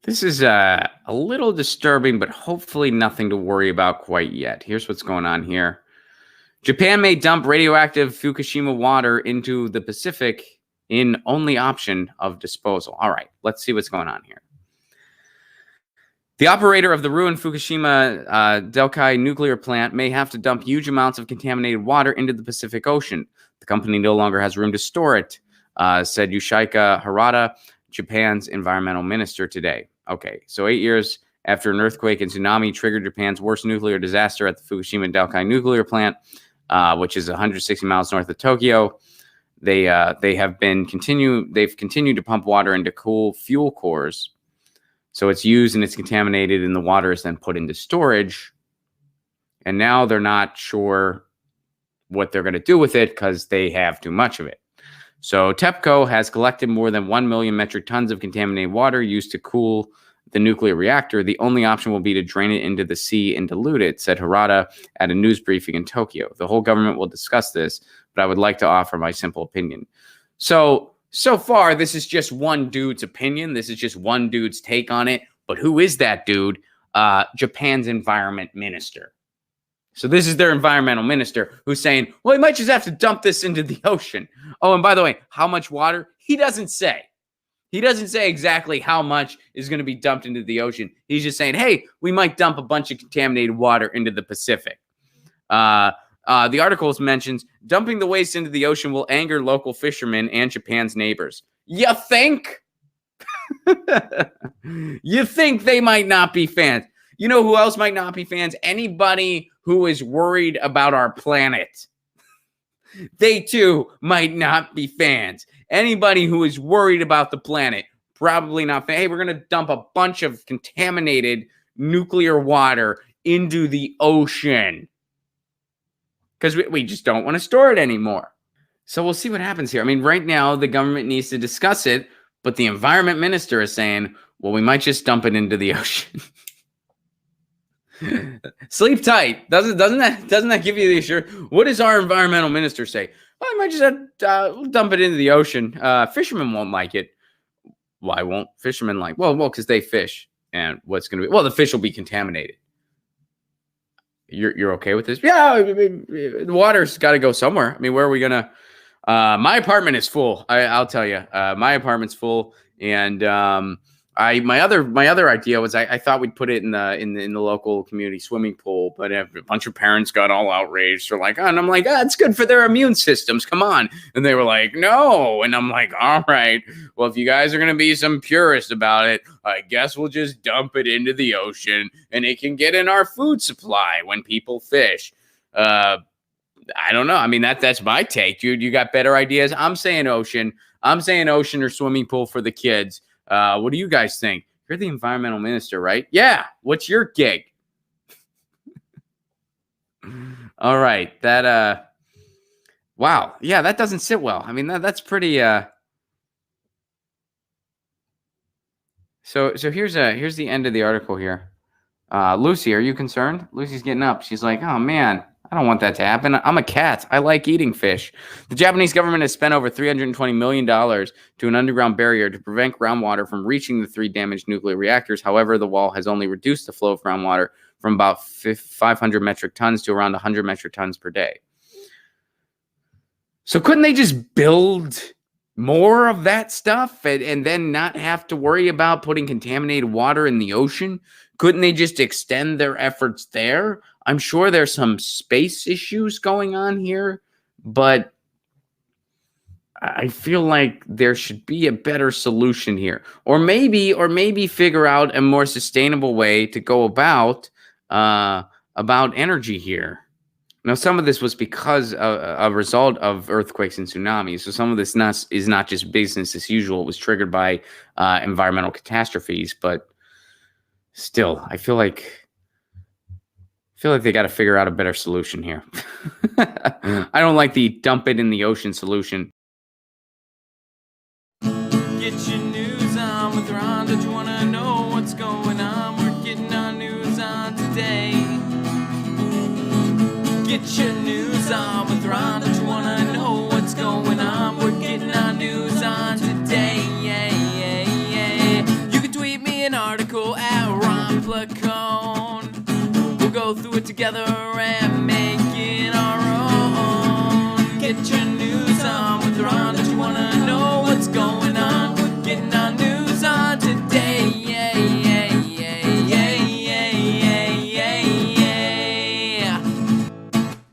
This is a little disturbing, but hopefully nothing to worry about quite yet. Here's what's going on here. Japan may dump radioactive Fukushima water into the Pacific in only option of disposal. All right, let's see what's going on here. The operator of the ruined Fukushima Delkai nuclear plant may have to dump huge amounts of contaminated water into the Pacific Ocean. The company no longer has room to store it, said Yoshihiko Harada, Japan's environmental minister, today. Okay, so 8 years after an earthquake and tsunami triggered Japan's worst nuclear disaster at the Fukushima Delkai nuclear plant, which is 160 miles north of Tokyo, they've continued to pump water into cool fuel cores. So it's used and it's contaminated, and the water is then put into storage. And now they're not sure what they're going to do with it because they have too much of it. So TEPCO has collected more than 1 million metric tons of contaminated water used to cool the nuclear reactor. The only option will be to drain it into the sea and dilute it, said Harada at a news briefing in Tokyo. The whole government will discuss this, but I would like to offer my simple opinion. So far, this is just one dude's opinion. This is just one dude's take on it. But who is that dude? Japan's environment minister. So this is their environmental minister who's saying, well, he might just have to dump this into the ocean. Oh, and by the way, how much water? He doesn't say. He doesn't say exactly how much is going to be dumped into the ocean. He's just saying, hey, we might dump a bunch of contaminated water into the Pacific. The article mentions dumping the waste into the ocean will anger local fishermen and Japan's neighbors. You think? You think they might not be fans? You know who else might not be fans? Anybody who is worried about our planet. They too might not be fans. Anybody who is worried about the planet, probably not fans. Hey, we're going to dump a bunch of contaminated nuclear water into the ocean because we just don't want to store it anymore. So we'll see what happens here. I mean, right now, the government needs to discuss it, but the environment minister is saying, well, we might just dump it into the ocean. Sleep tight. Doesn't that give you the assurance? What does our environmental minister say? Well, I might just dump it into the ocean. Fishermen won't like it. Why won't fishermen like? Well, because they fish, and what's going to be? Well, the fish will be contaminated. You're okay with this? Yeah, the water's got to go somewhere. I mean, where are we gonna? My apartment is full. I'll tell you, my apartment's full, and my other idea was I thought we'd put it in the local community swimming pool, but a bunch of parents got all outraged. They're like, oh, and I'm like, it's good for their immune systems. Come on. And they were like, no. And I'm like, all right, well, if you guys are going to be some purist about it, I guess we'll just dump it into the ocean and it can get in our food supply when people fish. I don't know. I mean, that's my take. You got better ideas? I'm saying ocean or swimming pool for the kids. What do you guys think? You're the environmental minister, right? Yeah. What's your gig? All right. Wow. Yeah, that doesn't sit well. I mean, that's pretty, So here's the end of the article here. Lucy, are you concerned? Lucy's getting up. She's like, oh man, I don't want that to happen. I'm a cat. I like eating fish. The Japanese government has spent over $320 million to an underground barrier to prevent groundwater from reaching the 3 damaged nuclear reactors. However, the wall has only reduced the flow of groundwater from about 500 metric tons to around 100 metric tons per day. So couldn't they just build more of that stuff and then not have to worry about putting contaminated water in the ocean? Couldn't they just extend their efforts there? I'm sure there's some space issues going on here, but I feel like there should be a better solution here. Or maybe figure out a more sustainable way to go about energy here. Now, some of this was because a result of earthquakes and tsunamis. So some of this is not just business as usual. It was triggered by environmental catastrophes, but still, I feel like they got to figure out a better solution here. I don't like the dump it in the ocean solution. Get your news on with Ron. Don't you want to know what's going on? We're getting our news on today. Get your news on with Ron. Don't you want to know what's going on? We're getting our news on today. Yeah. You can tweet me and article at Ron Placone. We'll go through it together and make it our own. Get your